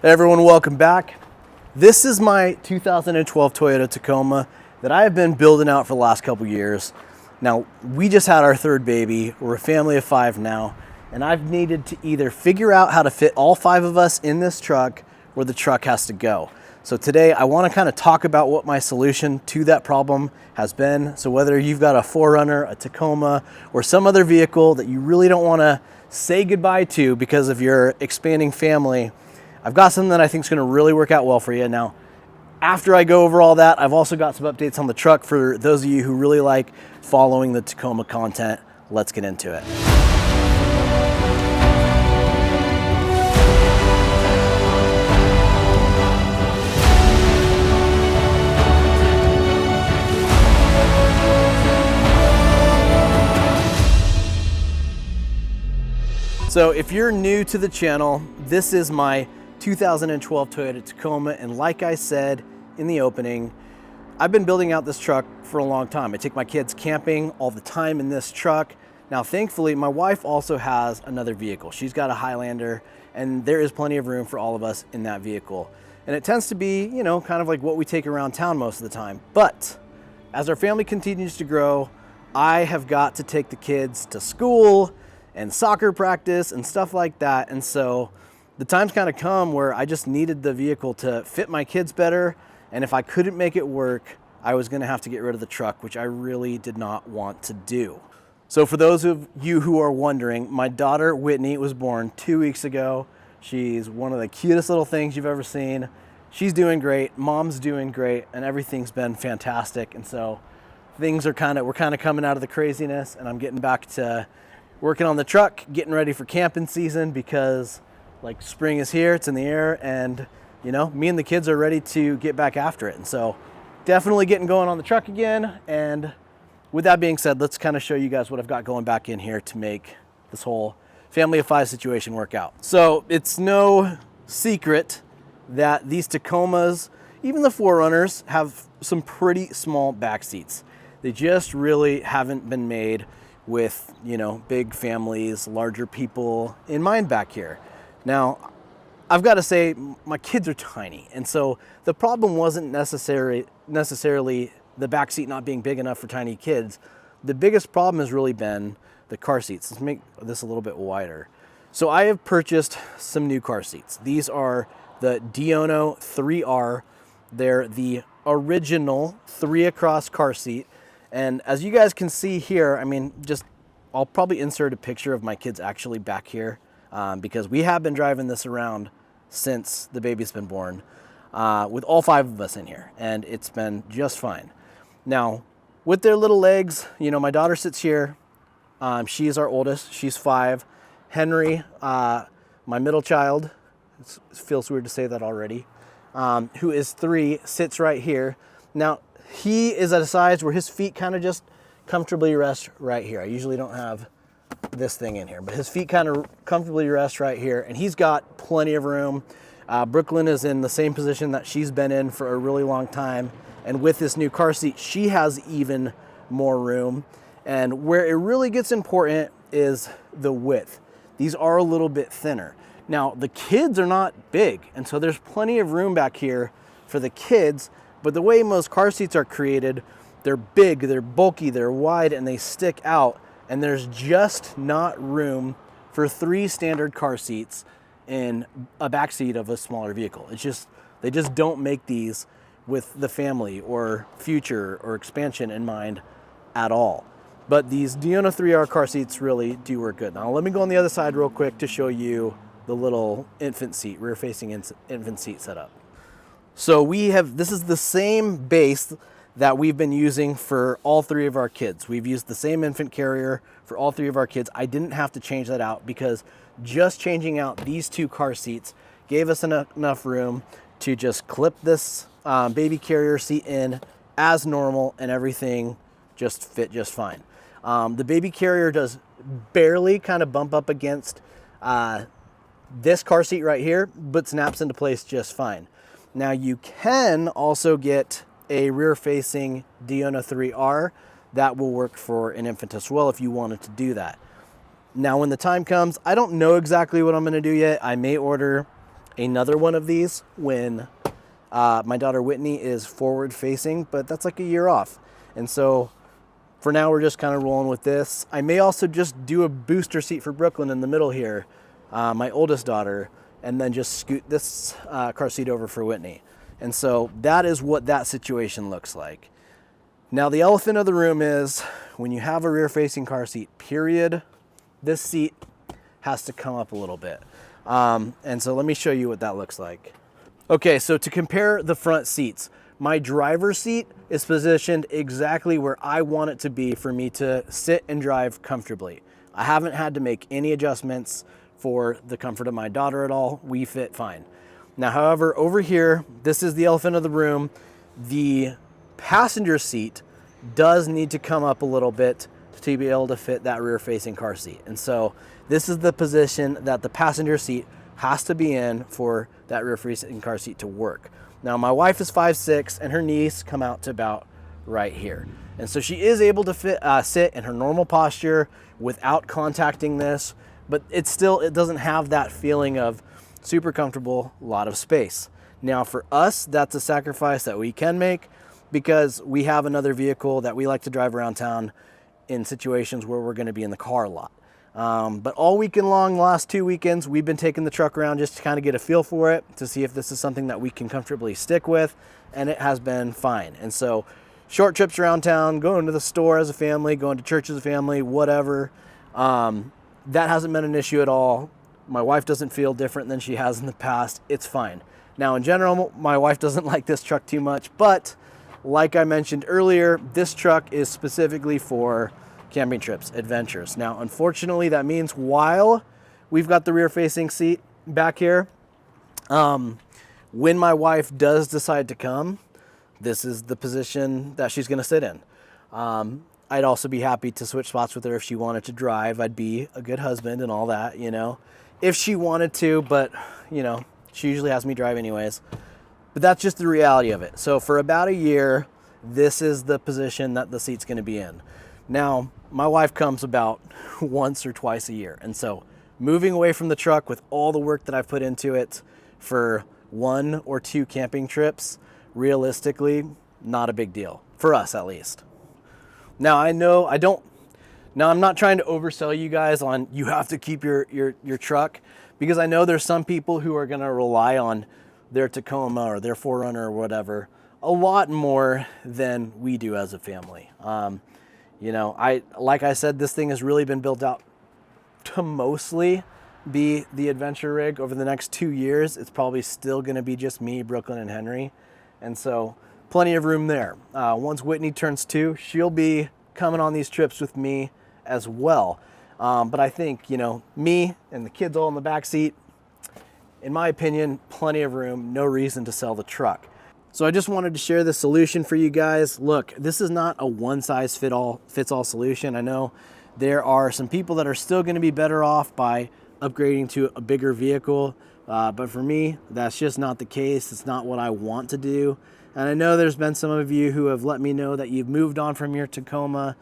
Hey everyone, welcome back. This is my 2012 Toyota Tacoma that I have been building out for the last couple years. Now, we just had our third baby. We're a family of 5 now, and I've needed to either figure out how to fit all 5 of us in this truck where the truck has to go. So today I want to kind of talk about what my solution to that problem has been. So whether you've got a 4Runner, a Tacoma, or some other vehicle that you really don't want to say goodbye to because of your expanding family, I've got something that I think is going to really work out well for you. Now, after I go over all that, I've also got some updates on the truck for those of you who really like following the Tacoma content. Let's get into it. So if you're new to the channel, this is my 2012 Toyota Tacoma, and like I said in the opening, I've been building out this truck for a long time. I take my kids camping all the time in this truck. Now, thankfully, my wife also has another vehicle. She's got a Highlander, and there is plenty of room for all of us in that vehicle. And it tends to be, you know, kind of like what we take around town most of the time. But as our family continues to grow, I have got to take the kids to school and soccer practice and stuff like that. And so the time's kind of come where I just needed the vehicle to fit my kids better. And if I couldn't make it work, I was gonna have to get rid of the truck, which I really did not want to do. So for those of you who are wondering, my daughter Whitney was born 2 weeks ago. She's one of the cutest little things you've ever seen. She's doing great, mom's doing great, and everything's been fantastic. And so things are we're kind of coming out of the craziness, and I'm getting back to working on the truck, getting ready for camping season because like spring is here, it's in the air, and you know, me and the kids are ready to get back after it. And so definitely getting going on the truck again. And with that being said, let's kind of show you guys what I've got going back in here to make this whole family of 5 situation work out. So it's no secret that these Tacomas, even the 4Runners, have some pretty small back seats. They just really haven't been made with, you know, big families, larger people in mind back here. Now, I've got to say, my kids are tiny, and so the problem wasn't necessarily the back seat not being big enough for tiny kids. The biggest problem has really been the car seats. Let's make this a little bit wider. So I have purchased some new car seats. These are the Diono 3R. They're the original 3 across car seat. And as you guys can see here, I mean, I'll probably insert a picture of my kids actually back here because we have been driving this around since the baby's been born with all 5 of us in here, and it's been just fine. Now, with their little legs, you know, my daughter sits here. She is our oldest. She's 5. Henry, my middle child, it feels weird to say that already, who is 3, sits right here. Now, he is at a size where his feet kind of just comfortably rest right here. I usually don't have this thing in here, but his feet kind of comfortably rest right here, and he's got plenty of room. Brooklyn is in the same position that she's been in for a really long time, and with this new car seat, she has even more room. And where it really gets important is the width. These are a little bit thinner. Now, the kids are not big, and so there's plenty of room back here for the kids, but the way most car seats are created, they're big, they're bulky, they're wide, and they stick out. And there's just not room for 3 standard car seats in a back seat of a smaller vehicle. They just don't make these with the family or future or expansion in mind at all. But these Diono 3R car seats really do work good. Now let me go on the other side real quick to show you the little infant seat, rear-facing infant seat setup. So this is the same base that we've been using for all 3 of our kids. We've used the same infant carrier for all 3 of our kids. I didn't have to change that out because just changing out these 2 car seats gave us enough room to just clip this baby carrier seat in as normal, and everything just fit just fine. The baby carrier does barely kind of bump up against this car seat right here, but snaps into place just fine. Now you can also get a rear-facing Diono 3R that will work for an infant as well if you wanted to do that. Now when the time comes, I don't know exactly what I'm going to do yet. I may order another one of these when my daughter Whitney is forward facing, but that's like a year off. And so for now, we're just kind of rolling with this. I may also just do a booster seat for Brooklyn in the middle here, my oldest daughter, and then just scoot this car seat over for Whitney. And so that is what that situation looks like. Now, the elephant of the room is when you have a rear-facing car seat, period, this seat has to come up a little bit. And so let me show you what that looks like. Okay, so to compare the front seats, my driver's seat is positioned exactly where I want it to be for me to sit and drive comfortably. I haven't had to make any adjustments for the comfort of my daughter at all. We fit fine. Now, however, over here, this is the elephant of the room. The passenger seat does need to come up a little bit to be able to fit that rear-facing car seat. And so this is the position that the passenger seat has to be in for that rear-facing car seat to work. Now, my wife is 5'6", and her knees come out to about right here. And so she is able to sit in her normal posture without contacting this, but it doesn't have that feeling of super comfortable, a lot of space. Now, for us, that's a sacrifice that we can make because we have another vehicle that we like to drive around town in situations where we're going to be in the car a lot. But all weekend long, the last 2 weekends, we've been taking the truck around just to kind of get a feel for it, to see if this is something that we can comfortably stick with, and it has been fine. And so short trips around town, going to the store as a family, going to church as a family, whatever, that hasn't been an issue at all. My wife doesn't feel different than she has in the past. It's fine. Now, in general, my wife doesn't like this truck too much, but like I mentioned earlier, this truck is specifically for camping trips, adventures. Now, unfortunately, that means while we've got the rear-facing seat back here, when my wife does decide to come, this is the position that she's going to sit in. I'd also be happy to switch spots with her if she wanted to drive. I'd be a good husband and all that, you know, if she wanted to, but, you know, she usually has me drive anyways. But that's just the reality of it. So for about a year, this is the position that the seat's going to be in. Now, my wife comes about once or twice a year. And so moving away from the truck with all the work that I've put into it for 1 or 2 camping trips, realistically, not a big deal. For us, at least. Now, I'm not trying to oversell you guys on you have to keep your truck, because I know there's some people who are going to rely on their Tacoma or their 4Runner or whatever a lot more than we do as a family. You know, like I said, this thing has really been built out to mostly be the adventure rig. Over the next 2 years, it's probably still going to be just me, Brooklyn, and Henry. And so plenty of room there. Once Whitney turns 2, she'll be coming on these trips with me as well. But I think, you know, me and the kids all in the back seat, in my opinion, plenty of room, no reason to sell the truck. So I just wanted to share the solution for you guys. Look, this is not a one-size-fits-all solution. I know there are some people that are still going to be better off by upgrading to a bigger vehicle, but for me, that's just not the case. It's not what I want to do. And I know there's been some of you who have let me know that you've moved on from your Tacoma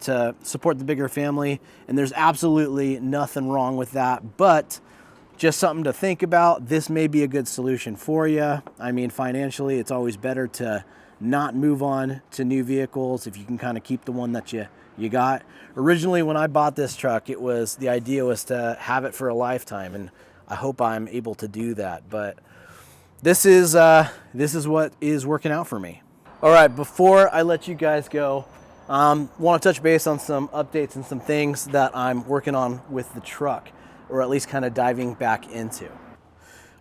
to support the bigger family, and there's absolutely nothing wrong with that, but just something to think about. This may be a good solution for you. I mean, financially, it's always better to not move on to new vehicles if you can kind of keep the one that you got. Originally, when I bought this truck, the idea was to have it for a lifetime, and I hope I'm able to do that. But this is what is working out for me. All right, before I let you guys go, want to touch base on some updates and some things that I'm working on with the truck, or at least kind of diving back into.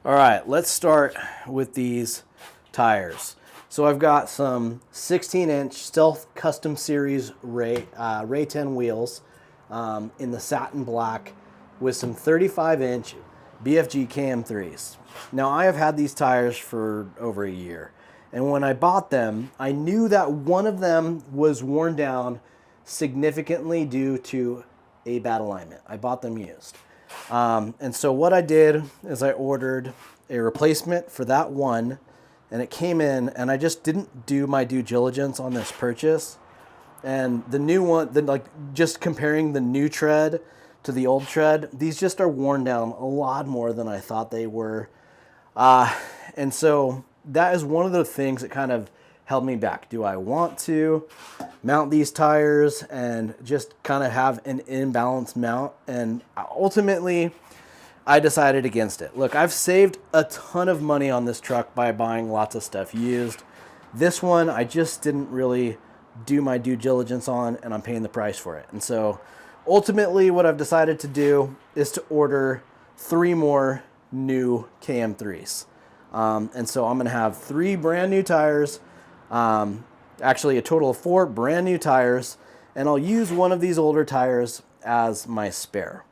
All right, let's start with these tires. So I've got some 16-inch Stealth Custom Series Ray 10 wheels in the satin black with some 35-inch BFG KM3s. Now, I have had these tires for over a year, and when I bought them, I knew that one of them was worn down significantly due to a bad alignment. I bought them used. And so what I did is I ordered a replacement for that one, and it came in, and I just didn't do my due diligence on this purchase. And the new one, just comparing the new tread to the old tread, these just are worn down a lot more than I thought they were. And so that is one of the things that kind of held me back. Do I want to mount these tires and just kind of have an imbalanced mount? And ultimately, I decided against it. Look, I've saved a ton of money on this truck by buying lots of stuff used. This one, I just didn't really do my due diligence on, and I'm paying the price for it. And so ultimately what I've decided to do is to order 3 more new KM3s. And so I'm gonna have 3 brand new tires, actually a total of 4 brand new tires, and I'll use one of these older tires as my spare.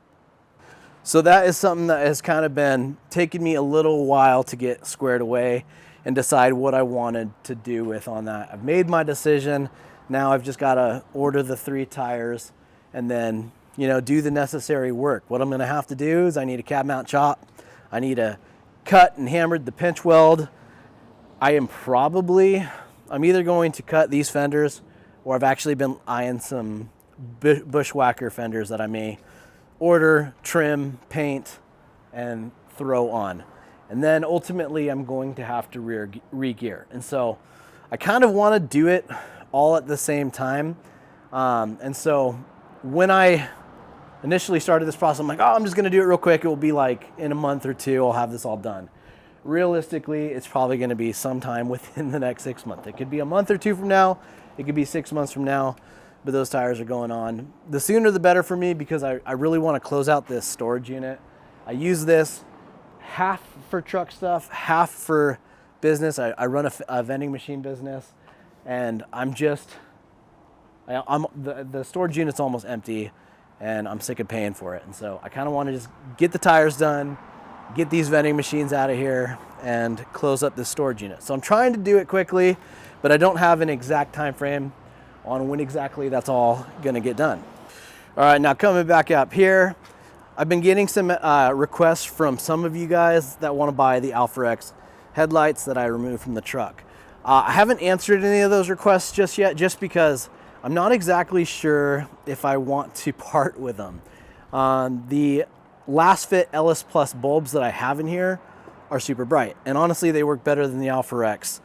So that is something that has kind of been taking me a little while to get squared away and decide what I wanted to do with on that. I've made my decision. Now I've just got to order the 3 tires and then, you know, do the necessary work. What I'm going to have to do is I need a cab mount chop. I need to cut and hammered the pinch weld. I'm either going to cut these fenders, or I've actually been eyeing some bushwhacker fenders that I may order, trim, paint, and throw on. And then ultimately I'm going to have to re-gear. And so I kind of want to do it all at the same time. And so when I initially started this process, I'm like, oh, I'm just going to do it real quick. It will be like in a month or 2, I'll have this all done. Realistically, it's probably going to be sometime within the next 6 months. It could be a month or 2 from now. It could be 6 months from now. But those tires are going on. The sooner the better for me, because I really want to close out this storage unit. I use this half for truck stuff, half for business. I run a vending machine business, and the storage unit's almost empty, and I'm sick of paying for it. And so I kind of want to just get the tires done, get these vending machines out of here, and close up this storage unit. So I'm trying to do it quickly, but I don't have an exact time frame on when exactly that's all gonna get done. All right, now coming back up here, I've been getting some requests from some of you guys that wanna buy the Alpharex headlights that I removed from the truck. I haven't answered any of those requests just yet, just because I'm not exactly sure if I want to part with them. The last fit LS Plus bulbs that I have in here are super bright, and honestly they work better than the Alpharex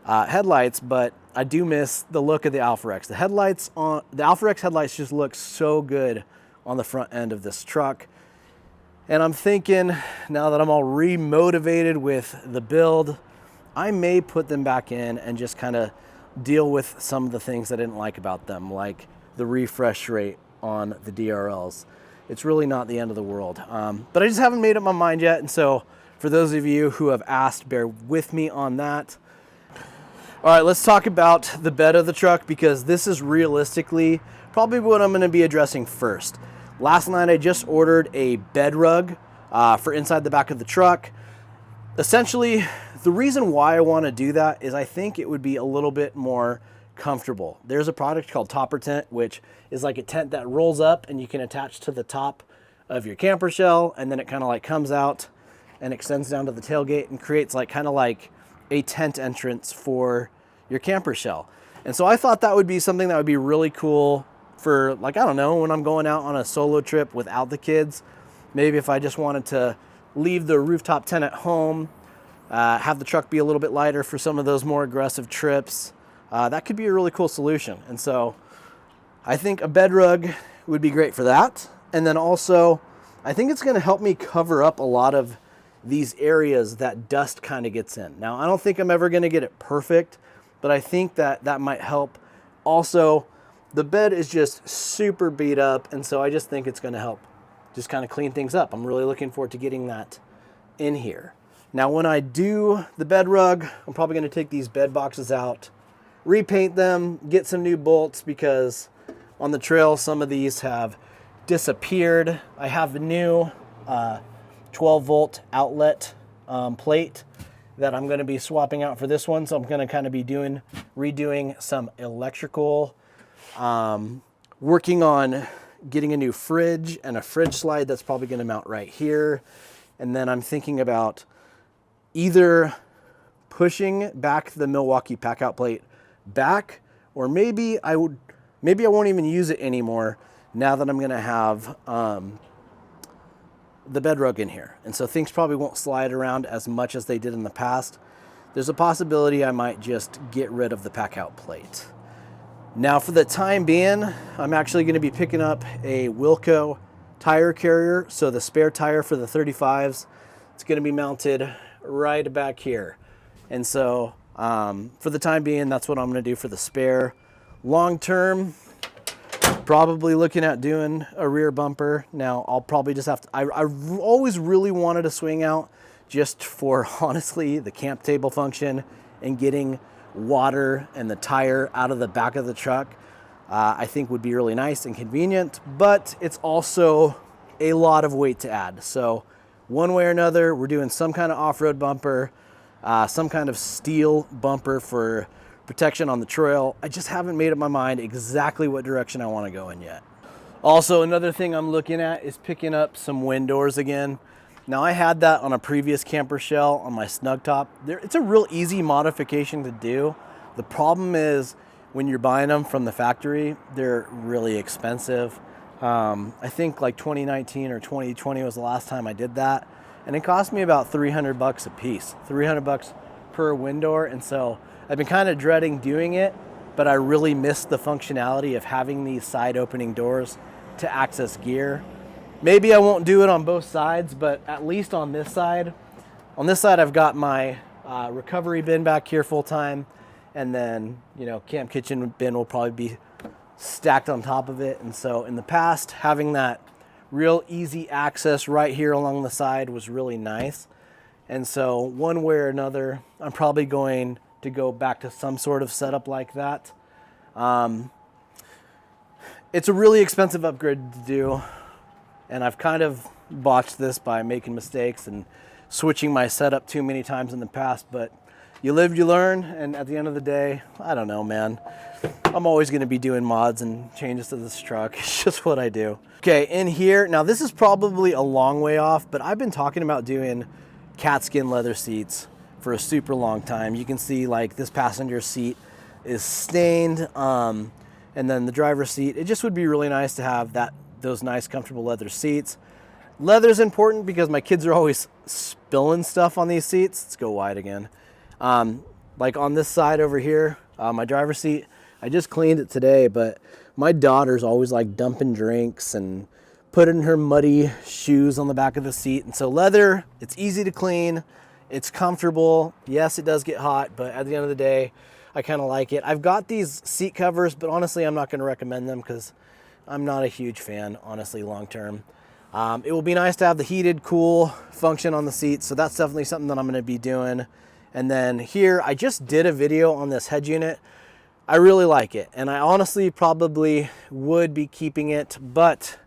headlights, but I do miss the look of the Alpharex. The Alpharex headlights just look so good on the front end of this truck. And I'm thinking, now that I'm all re-motivated with the build, I may put them back in and just kind of deal with some of the things I didn't like about them, like the refresh rate on the DRLs. It's really not the end of the world. But I just haven't made up my mind yet. And so for those of you who have asked, bear with me on that. All right, let's talk about the bed of the truck, because this is realistically probably what I'm gonna be addressing first. Last night I just ordered a bed rug for inside the back of the truck. Essentially, the reason why I wanna do that is I think it would be a little bit more comfortable. There's a product called Topper Tent, which is like a tent that rolls up and you can attach to the top of your camper shell, and then it kind of like comes out and extends down to the tailgate and creates like kind of like a tent entrance for your camper shell. And so I thought that would be something that would be really cool for, like, I don't know, when I'm going out on a solo trip without the kids. Maybe if I just wanted to leave the rooftop tent at home, have the truck be a little bit lighter for some of those more aggressive trips, that could be a really cool solution. And so I think a bed rug would be great for that. And then also, I think it's gonna help me cover up a lot of these areas that dust kind of gets in. Now, I don't think I'm ever gonna get it perfect, but I think that that might help. Also, the bed is just super beat up, and so I just think it's gonna help just kind of clean things up. I'm really looking forward to getting that in here. Now, when I do the bed rug, I'm probably gonna take these bed boxes out, repaint them, get some new bolts, because on the trail, some of these have disappeared. I have a new 12 volt outlet plate that I'm going to be swapping out for this one. So I'm going to kind of be redoing some electrical, working on getting a new fridge and a fridge slide that's probably going to mount right here. And then I'm thinking about either pushing back the Milwaukee pack out plate back, or maybe I won't even use it anymore now that I'm going to have the bedrug in here. And so things probably won't slide around as much as they did in the past. There's a possibility I might just get rid of the pack out plate. Now for the time being, I'm actually going to be picking up a Wilco tire carrier. So the spare tire for the 35s, it's going to be mounted right back here. And so for the time being, that's what I'm going to do for the spare. Long term, probably looking at doing a rear bumper. Now I'll probably just have to, I've always really wanted to swing out just for honestly the camp table function and getting water and the tire out of the back of the truck. I think would be really nice and convenient, but it's also a lot of weight to add. So one way or another, we're doing some kind of off-road bumper, some kind of steel bumper for protection on the trail. I just haven't made up my mind exactly what direction I want to go in yet. Also, another thing I'm looking at is picking up some wind doors again. Now I had that on a previous camper shell on my snug top. It's a real easy modification to do. The problem is when you're buying them from the factory, they're really expensive. I think like 2019 or 2020 was the last time I did that. And it cost me about 300 bucks a piece, 300 bucks per wind door. And so I've been kind of dreading doing it, but I really missed the functionality of having these side opening doors to access gear. Maybe I won't do it on both sides, but at least on this side. On this side, I've got my recovery bin back here full time. And then, you know, camp kitchen bin will probably be stacked on top of it. And so in the past, having that real easy access right here along the side was really nice. And so one way or another, I'm probably going to go back to some sort of setup like that. It's a really expensive upgrade to do. And I've kind of botched this by making mistakes and switching my setup too many times in the past, but you live, you learn, and at the end of the day, I don't know, man. I'm always gonna be doing mods and changes to this truck. It's just what I do. Okay, in here, now this is probably a long way off, but I've been talking about doing cat skin leather seats for a super long time. You can see like this passenger seat is stained, and then the driver's seat. It just would be really nice to have those nice comfortable leather seats. Leather's important because my kids are always spilling stuff on these seats. Let's go wide again. Like on this side over here, my driver's seat, I just cleaned it today, but my daughter's always like dumping drinks and putting her muddy shoes on the back of the seat. And so leather, it's easy to clean, it's comfortable. Yes, it does get hot, but at the end of the day, I kind of like it. I've got these seat covers, but honestly, I'm not going to recommend them because I'm not a huge fan, honestly, long term. It will be nice to have the heated, cool function on the seat, so that's definitely something that I'm going to be doing. And then here, I just did a video on this head unit. I really like it, and I honestly probably would be keeping it, but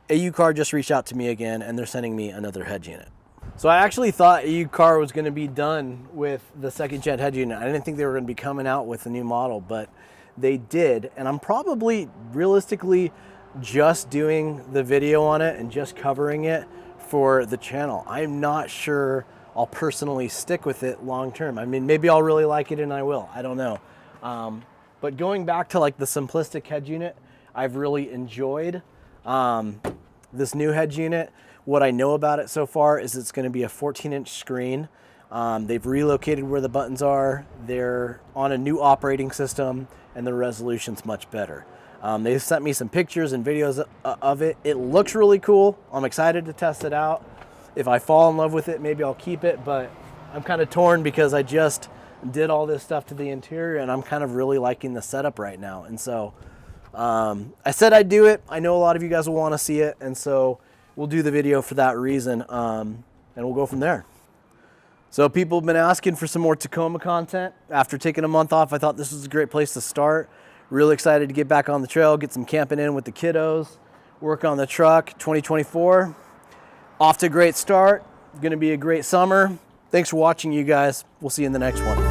AUCar just reached out to me again, and they're sending me another head unit. So I actually thought AUCar was going to be done with the second gen head unit. I didn't think they were going to be coming out with a new model, but they did, and I'm probably realistically just doing the video on it and just covering it for the channel. I'm not sure I'll personally stick with it long term. I mean, maybe I'll really like it and I will, I don't know. But going back to like the simplistic head unit, I've really enjoyed this new head unit. What I know about it so far is it's going to be a 14-inch screen. They've relocated where the buttons are. They're on a new operating system and the resolution's much better. They've sent me some pictures and videos of it. It looks really cool. I'm excited to test it out. If I fall in love with it, maybe I'll keep it, but I'm kind of torn because I just did all this stuff to the interior and I'm kind of really liking the setup right now. And so I said I'd do it. I know a lot of you guys will want to see it, and so we'll do the video for that reason, and we'll go from there. So people have been asking for some more Tacoma content. After taking a month off, I thought this was a great place to start. Really excited to get back on the trail, get some camping in with the kiddos, work on the truck. 2024, off to a great start. Gonna be a great summer. Thanks for watching, you guys. We'll see you in the next one.